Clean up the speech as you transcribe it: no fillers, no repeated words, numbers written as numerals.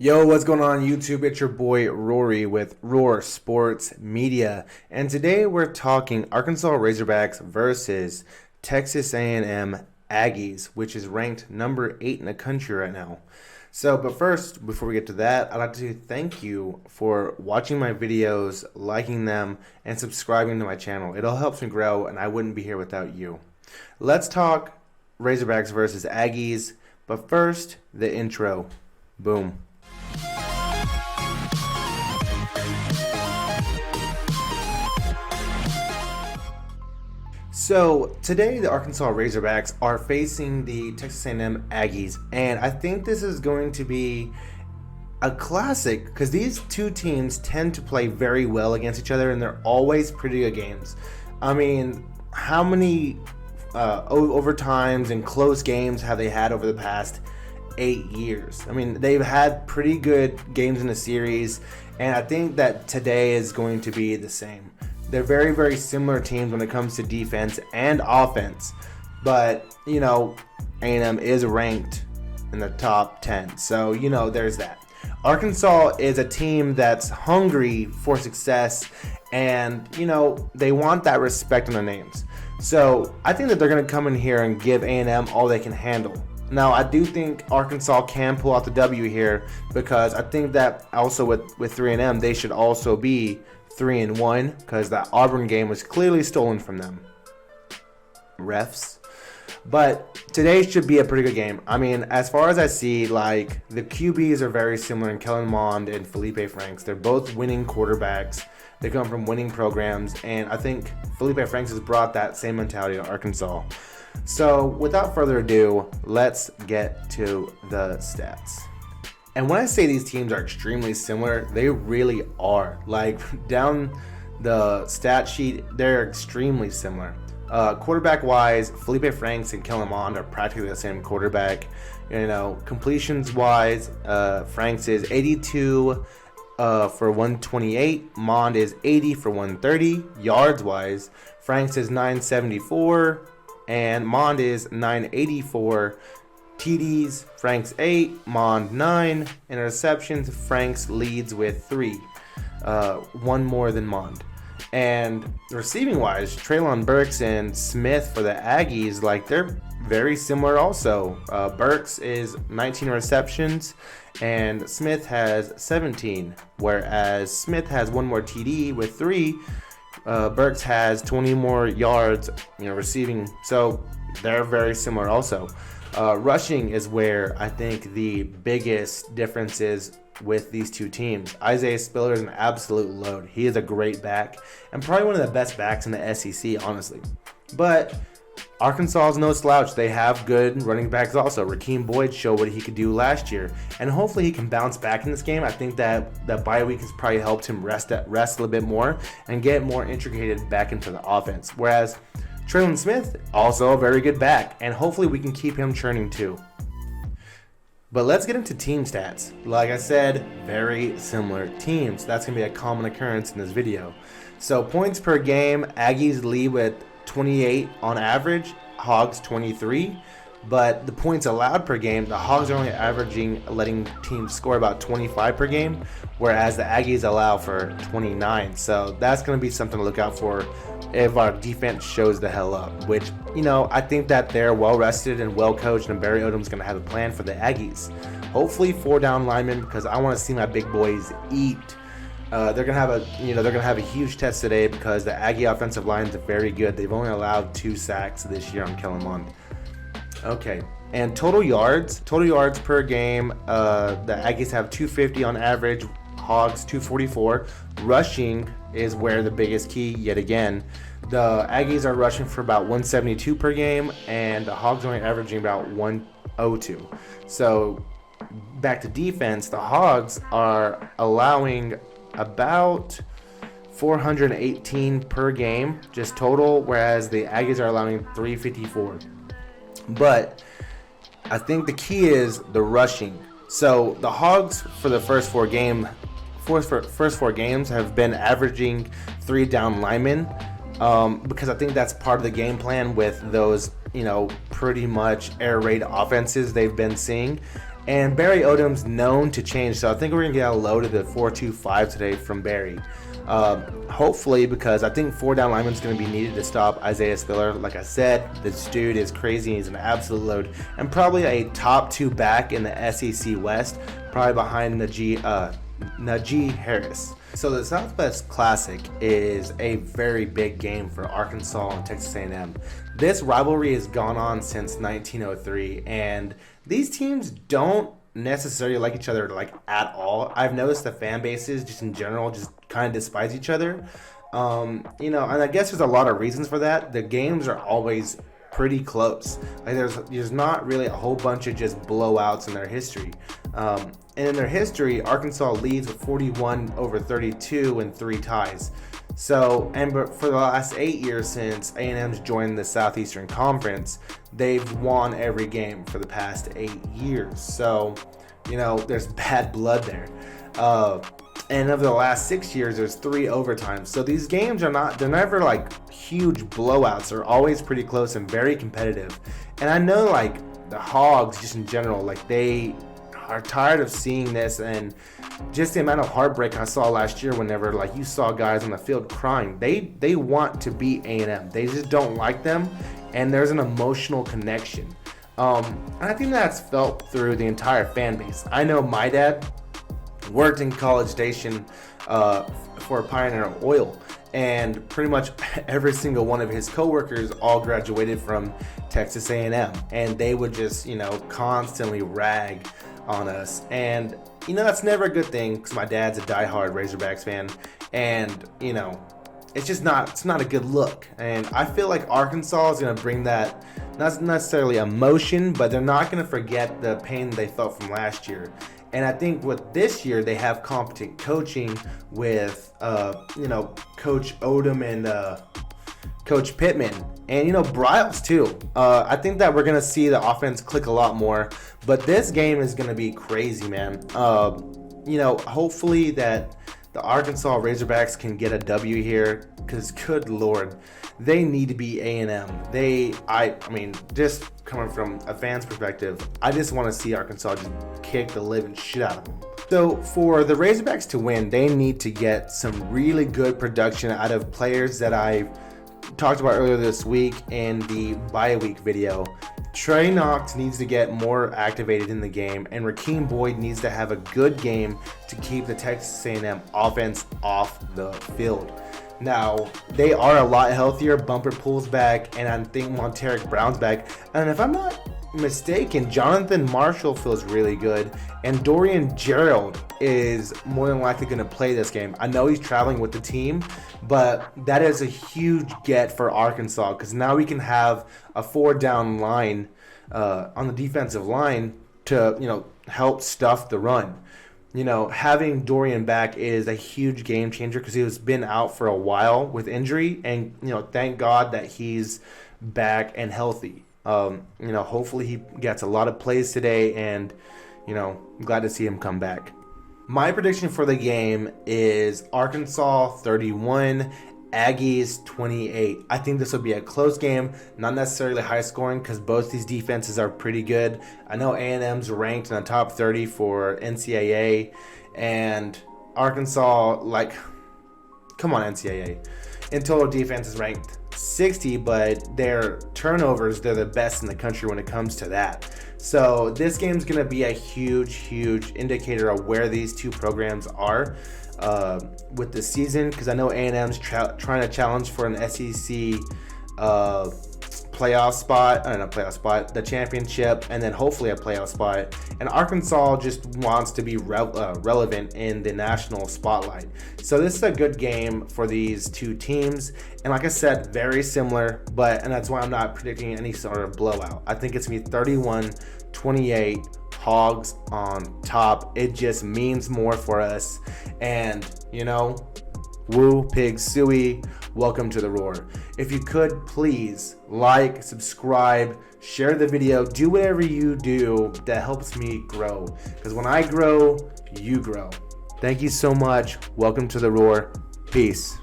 Yo, what's going on YouTube? It's your boy Rory with Roar Sports Media, and today we're talking Arkansas Razorbacks versus Texas A&M Aggies, which is ranked number 8 in the country right now. But first, before we get to that, I'd like to thank you for watching my videos, liking them, and subscribing to my channel. It all helps me grow, and I wouldn't be here without you. Let's talk Razorbacks versus Aggies, but first, the intro. Boom. So today the Arkansas Razorbacks are facing the Texas A&M Aggies, and I think this is going to be a classic because these two teams tend to play very well against each other, and they're always pretty good games. I mean, how many overtimes and close games have they had over the past 8 years? I mean, they've had pretty good games in the series, and I think that today is going to be the same. They're very, very similar teams when it comes to defense and offense. But, A&M is ranked in the top 10. So, there's that. Arkansas is a team that's hungry for success, and, they want that respect in their names. So, I think that they're going to come in here and give A&M all they can handle. Now, I do think Arkansas can pull out the W here because I think that also with 3&M, they should also be 3-1 because that Auburn game was clearly stolen from them. Refs. But today should be a pretty good game. I mean, as far as I see, the QBs are very similar in Kellen Mond and Felipe Franks. They're both winning quarterbacks. They come from winning programs, and I think Felipe Franks has brought that same mentality to Arkansas. So without further ado, let's get to the stats. And when I say these teams are extremely similar, they really are. Down the stat sheet, they're extremely similar. Quarterback-wise, Felipe Franks and Kellen Mond are practically the same quarterback. Completions-wise, Franks is 82 for 128. Mond is 80 for 130. Yards-wise, Franks is 974 and Mond is 984. TDs, Franks 8, Mond 9. Interceptions, Franks leads with 3. One more than Mond. And receiving-wise, Treylon Burks and Smith for the Aggies, they're very similar also. Burks is 19 receptions, and Smith has 17. Whereas Smith has one more TD with 3. Burks has 20 more yards, receiving. So they're very similar also. Rushing is where I think the biggest difference is with these two teams. Isaiah Spiller is an absolute load. He is a great back and probably one of the best backs in the SEC, honestly. But Arkansas is no slouch. They have good running backs also. Rakeem Boyd showed what he could do last year, and hopefully he can bounce back in this game. I think that bye week has probably helped him rest a little bit more and get more integrated back into the offense. Whereas Treylon Smith, also a very good back, and hopefully we can keep him churning too. But let's get into team stats. Like I said, very similar teams. That's going to be a common occurrence in this video. So points per game, Aggies lead with 28 on average, Hogs 23. But the points allowed per game, the Hogs are only letting teams score about 25 per game, whereas the Aggies allow for 29. So that's going to be something to look out for if our defense shows the hell up, which, I think that they're well rested and well coached, and Barry Odom's going to have a plan for the Aggies. Hopefully 4 down linemen, because I want to see my big boys eat. They're gonna have a huge test today because the Aggie offensive line is very good. They've only allowed 2 sacks this year on Kellen Mond. Okay, and total yards per game, the Aggies have 250 on average, Hogs 244. Rushing is where the biggest key yet again. The Aggies are rushing for about 172 per game, and the Hogs are only averaging about 102. So back to defense, the Hogs are allowing about 418 per game just total, whereas the Aggies are allowing 354. But I think the key is the rushing. So the Hogs for the first four games have been averaging 3 down linemen, because I think that's part of the game plan with those, pretty much air raid offenses they've been seeing. And Barry Odom's known to change, so I think we're going to get a low to the 4-2-5 today from Barry. Hopefully, because I think 4 down linemen's going to be needed to stop Isaiah Spiller. Like I said, this dude is crazy. He's an absolute load. And probably a top 2 back in the SEC West, probably behind Najee Harris. So the Southwest Classic is a very big game for Arkansas and Texas A&M. This rivalry has gone on since 1903, and these teams don't necessarily like each other like at all. I've noticed the fan bases just in general just kind of despise each other. And I guess there's a lot of reasons for that. The games are always pretty close. Like there's not really a whole bunch of just blowouts in their history. And in their history, Arkansas leads with 41-32 and 3 ties. So, for the last 8 years since A&M's joined the Southeastern Conference, they've won every game for the past 8 years. So, there's bad blood there. And over the last 6 years, there's 3 overtimes. So these games they're never like huge blowouts. They're always pretty close and very competitive. And I know like the Hogs just in general, like they are tired of seeing this, and just the amount of heartbreak I saw last year whenever like you saw guys on the field crying. They want to beat A&M. They just don't like them, and there's an emotional connection. And I think that's felt through the entire fan base. I know my dad worked in College Station for Pioneer Oil, and pretty much every single one of his coworkers all graduated from Texas A&M, and they would just constantly rag on us. And that's never a good thing, because my dad's a diehard Razorbacks fan, and it's not a good look. And I feel like Arkansas is going to bring that, not necessarily emotion, but they're not going to forget the pain they felt from last year. And I think with this year, they have competent coaching with, Coach Odom and Coach Pittman. And, Bryles, too. I think that we're going to see the offense click a lot more. But this game is going to be crazy, man. Hopefully that the Arkansas Razorbacks can get a W here, because good Lord, they need to be A&M. I mean, just coming from a fan's perspective, I just want to see Arkansas just kick the living shit out of them. So for the Razorbacks to win, they need to get some really good production out of players that I talked about earlier this week in the bye week video. Trey Knox needs to get more activated in the game, and Rakeem Boyd needs to have a good game to keep the Texas A&M offense off the field. Now, they are a lot healthier. Bumper pulls back, and I think Monteric Brown's back. And if I'm not mistaken, Jonathan Marshall feels really good, and Dorian Gerald is more than likely going to play this game. I know he's traveling with the team, but that is a huge get for Arkansas, because now we can have a 4-down line on the defensive line to help stuff the run. Having Dorian back is a huge game changer, because he has been out for a while with injury, and thank God that he's back and healthy. Hopefully he gets a lot of plays today, and I'm glad to see him come back. My prediction for the game is Arkansas 31, Aggies 28. I think this will be a close game, not necessarily high scoring, because both these defenses are pretty good. I know A&M's ranked in the top 30 for NCAA, and Arkansas, come on NCAA. In total defense is ranked 60, but their turnovers, they're the best in the country when it comes to that. So this game's going to be a huge indicator of where these two programs are with the season, because I know A&M's trying to challenge for an SEC the championship, and then hopefully a playoff spot. And Arkansas just wants to be relevant in the national spotlight. So this is a good game for these two teams. And like I said, very similar, and that's why I'm not predicting any sort of blowout. I think it's going to be 31-28, Hogs on top. It just means more for us. And, woo, pig, suey, welcome to the Roar. If you could, please like, subscribe, share the video, do whatever you do that helps me grow. Because when I grow, you grow. Thank you so much. Welcome to the Roar. Peace.